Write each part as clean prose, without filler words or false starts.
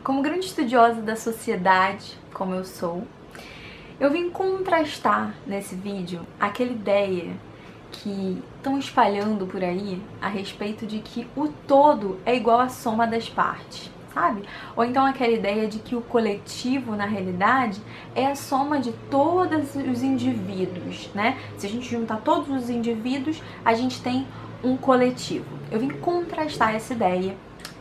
como grande estudiosa da sociedade, como eu sou, eu vim contrastar nesse vídeo aquela ideia que estão espalhando por aí a respeito de que o todo é igual à soma das partes, sabe? Ou então aquela ideia de que o coletivo, na realidade, é a soma de todos os indivíduos, né? Se a gente juntar todos os indivíduos, a gente tem um coletivo. Eu vim contrastar essa ideia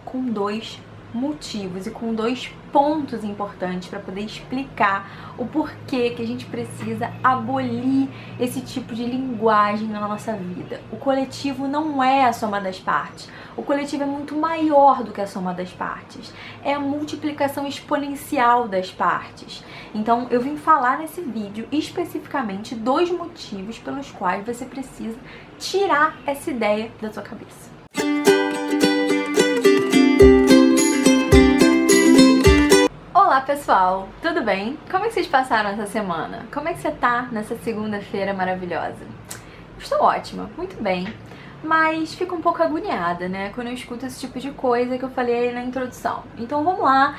com dois motivos e com dois pontos importantes para poder explicar o porquê que a gente precisa abolir esse tipo de linguagem na nossa vida. O coletivo não é a soma das partes. O coletivo é muito maior do que a soma das partes. É a multiplicação exponencial das partes. Então, eu vim falar nesse vídeo especificamente dois motivos pelos quais você precisa tirar essa ideia da sua cabeça. Olá pessoal, tudo bem? Como é que vocês passaram essa semana? Como é que você tá nessa segunda-feira maravilhosa? Estou ótima, muito bem, mas fico um pouco agoniada, né, quando eu escuto esse tipo de coisa que eu falei na introdução. Então vamos lá,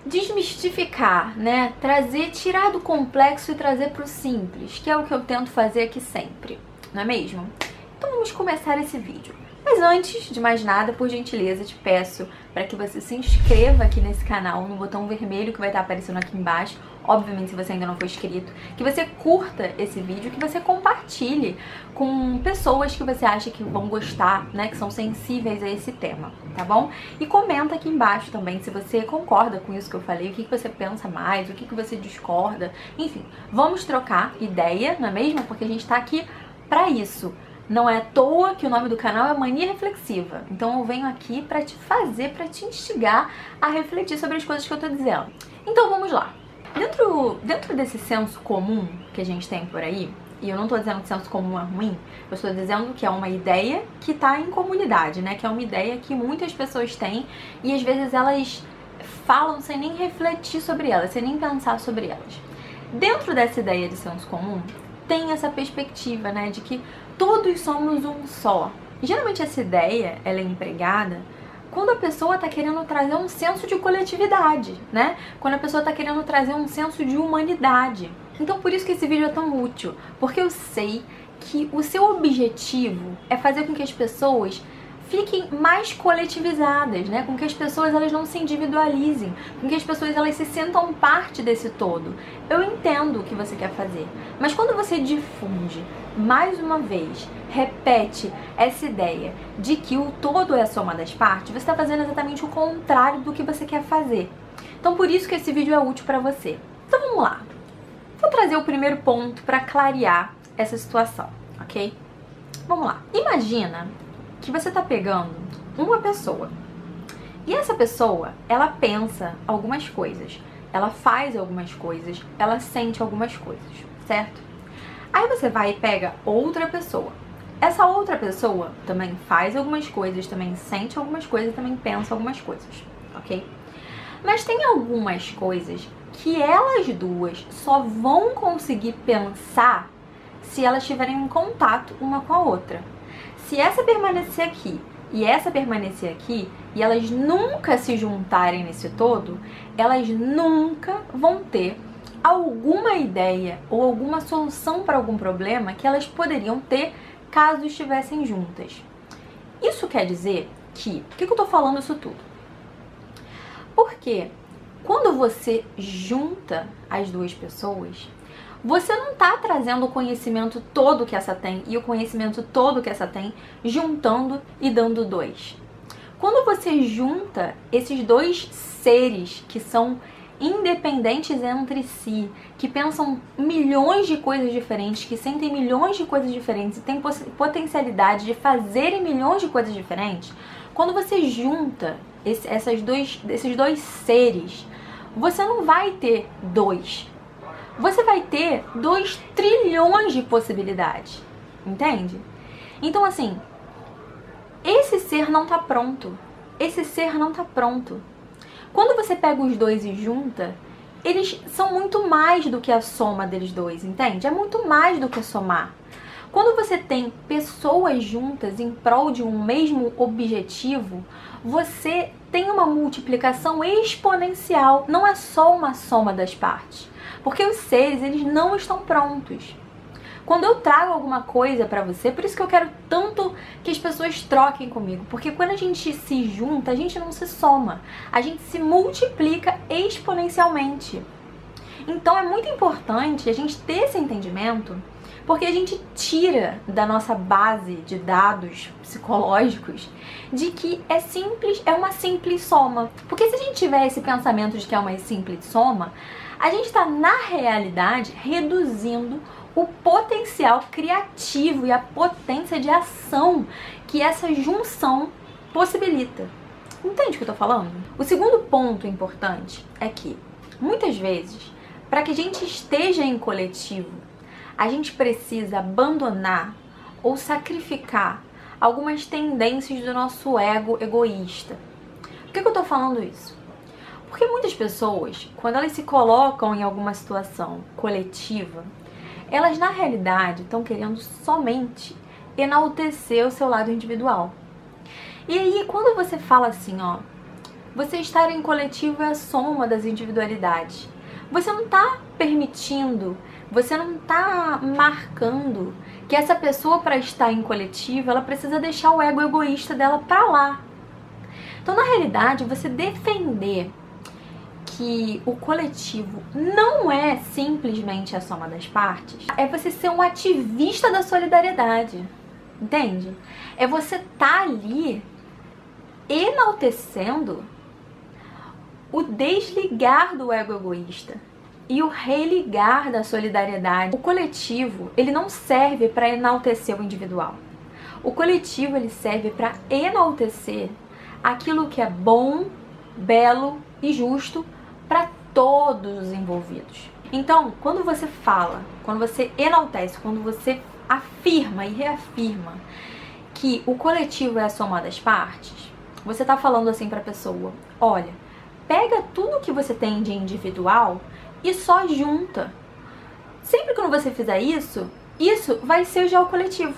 desmistificar, né, tirar do complexo e trazer pro simples, que é o que eu tento fazer aqui sempre, não é mesmo? Então vamos começar esse vídeo. Mas antes de mais nada, por gentileza, te peço para que você se inscreva aqui nesse canal, no botão vermelho que vai estar aparecendo aqui embaixo, obviamente se você ainda não for inscrito, que você curta esse vídeo, que você compartilhe com pessoas que você acha que vão gostar, né, que são sensíveis a esse tema, tá bom? E comenta aqui embaixo também se você concorda com isso que eu falei, o que você pensa mais, o que você discorda, enfim, vamos trocar ideia, não é mesmo? Porque a gente tá aqui para isso. Não é à toa que o nome do canal é Mania Reflexiva. Então eu venho aqui pra te te instigar a refletir sobre as coisas que eu tô dizendo. Então vamos lá. Dentro desse senso comum que a gente tem por aí, e eu não tô dizendo que senso comum é ruim, eu estou dizendo que é uma ideia que tá em comunidade, né? Que é uma ideia que muitas pessoas têm e às vezes elas falam sem nem refletir sobre elas, sem nem pensar sobre elas. Dentro dessa ideia de senso comum, tem essa perspectiva, né, de que todos somos um só. E geralmente essa ideia, ela é empregada quando a pessoa está querendo trazer um senso de coletividade, né? Quando a pessoa está querendo trazer um senso de humanidade. Então por isso que esse vídeo é tão útil, porque eu sei que o seu objetivo é fazer com que as pessoas fiquem mais coletivizadas, né? Com que as pessoas elas não se individualizem, com que as pessoas elas se sintam parte desse todo. Eu entendo o que você quer fazer, mas quando você difunde, mais uma vez, repete essa ideia de que o todo é a soma das partes, você está fazendo exatamente o contrário do que você quer fazer. Então por isso que esse vídeo é útil para você. Então vamos lá. Vou trazer o primeiro ponto para clarear essa situação, ok? Vamos lá. Imagina que você tá pegando uma pessoa e essa pessoa, ela pensa algumas coisas, ela faz algumas coisas, ela sente algumas coisas, certo? Aí você vai e pega outra pessoa. Essa outra pessoa também faz algumas coisas, também sente algumas coisas, também pensa algumas coisas, ok? Mas tem algumas coisas que elas duas só vão conseguir pensar se elas estiverem em contato uma com a outra. Se essa permanecer aqui e essa permanecer aqui, e elas nunca se juntarem nesse todo, elas nunca vão ter alguma ideia ou alguma solução para algum problema que elas poderiam ter caso estivessem juntas. Isso quer dizer que... Por que eu tô falando isso tudo? Porque quando você junta as duas pessoas, você não tá trazendo o conhecimento todo que essa tem e o conhecimento todo que essa tem, juntando e dando dois. Quando você junta esses dois seres que são independentes entre si, que pensam milhões de coisas diferentes, que sentem milhões de coisas diferentes e têm potencialidade de fazerem milhões de coisas diferentes, quando você junta esses dois seres, você não vai ter dois. Você vai ter 2 trilhões de possibilidades, entende? Então assim, esse ser não tá pronto, esse ser não tá pronto. Quando você pega os dois e junta, eles são muito mais do que a soma deles dois, entende? É muito mais do que somar. Quando você tem pessoas juntas em prol de um mesmo objetivo, você tem uma multiplicação exponencial, não é só uma soma das partes. Porque os seres, eles não estão prontos. Quando eu trago alguma coisa pra você, por isso que eu quero tanto que as pessoas troquem comigo, porque quando a gente se junta, a gente não se soma, a gente se multiplica exponencialmente. Então é muito importante a gente ter esse entendimento, porque a gente tira da nossa base de dados psicológicos de que é simples, é uma simples soma. Porque se a gente tiver esse pensamento de que é uma simples soma, a gente está, na realidade, reduzindo o potencial criativo e a potência de ação que essa junção possibilita. Entende o que eu tô falando? O segundo ponto importante é que, muitas vezes, para que a gente esteja em coletivo, a gente precisa abandonar ou sacrificar algumas tendências do nosso ego egoísta. Por que eu tô falando isso? Porque muitas pessoas, quando elas se colocam em alguma situação coletiva, elas na realidade estão querendo somente enaltecer o seu lado individual. E aí, quando você fala assim, ó, você estar em coletivo é a soma das individualidades. Você não está permitindo, você não está marcando que essa pessoa, para estar em coletivo, ela precisa deixar o ego egoísta dela para lá. Então, na realidade, você defender que o coletivo não é simplesmente a soma das partes, é você ser um ativista da solidariedade, entende? É você estar ali enaltecendo o desligar do ego egoísta e o religar da solidariedade. O coletivo, ele não serve para enaltecer o individual. O coletivo, ele serve para enaltecer aquilo que é bom, belo e justo para todos os envolvidos. Então, quando você fala, quando você enaltece, quando você afirma e reafirma que o coletivo é a soma das partes, você está falando assim para a pessoa: olha, pega tudo que você tem de individual e só junta. Sempre que você fizer isso, isso vai ser já o coletivo.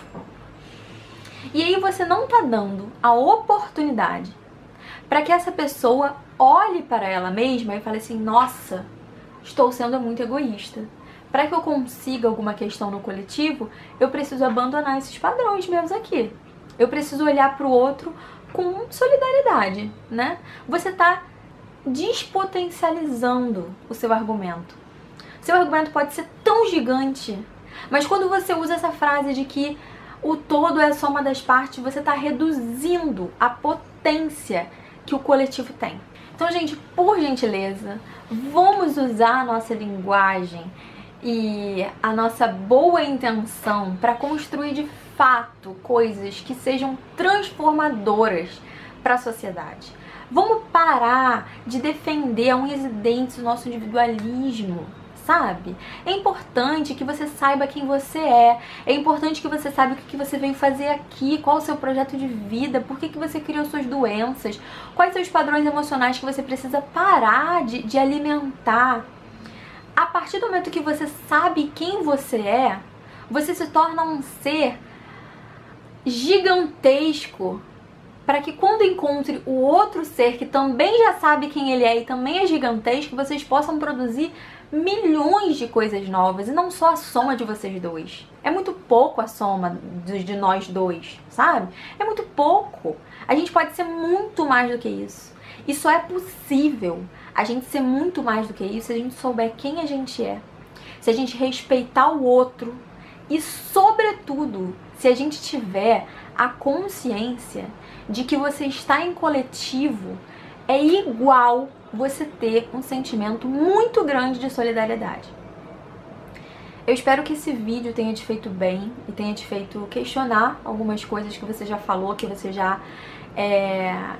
E aí você não está dando a oportunidade para que essa pessoa olhe para ela mesma e fale assim: nossa, estou sendo muito egoísta. Para que eu consiga alguma questão no coletivo, eu preciso abandonar esses padrões meus aqui. Eu preciso olhar para o outro com solidariedade, né? Você está despotencializando o seu argumento. Seu argumento pode ser tão gigante, mas quando você usa essa frase de que o todo é a soma das partes, você está reduzindo a potência que o coletivo tem. Então, gente, por gentileza, vamos usar a nossa linguagem e a nossa boa intenção para construir de fato coisas que sejam transformadoras para a sociedade. Vamos parar de defender a unhas e dentes o nosso individualismo, sabe? É importante que você saiba quem você é importante que você saiba o que você veio fazer aqui, qual o seu projeto de vida, por que você criou suas doenças, quais são os padrões emocionais que você precisa parar de alimentar. A partir do momento que você sabe quem você é, você se torna um ser gigantesco, para que quando encontre o outro ser que também já sabe quem ele é e também é gigantesco, vocês possam produzir milhões de coisas novas e não só a soma de vocês dois. É muito pouco a soma de nós dois, sabe? É muito pouco. A gente pode ser muito mais do que isso. E só é possível a gente ser muito mais do que isso se a gente souber quem a gente é, se a gente respeitar o outro e, sobretudo, se a gente tiver a consciência de que você está em coletivo é igual você ter um sentimento muito grande de solidariedade. Eu espero que esse vídeo tenha te feito bem e tenha te feito questionar algumas coisas que você já falou, que você já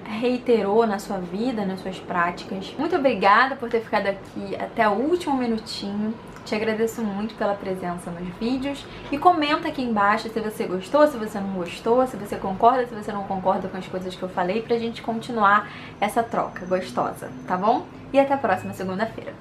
reiterou na sua vida, nas suas práticas. Muito obrigada por ter ficado aqui até o último minutinho. Te agradeço muito pela presença nos vídeos e comenta aqui embaixo se você gostou, se você não gostou, se você concorda, se você não concorda com as coisas que eu falei, pra gente continuar essa troca gostosa, tá bom? E até a próxima segunda-feira.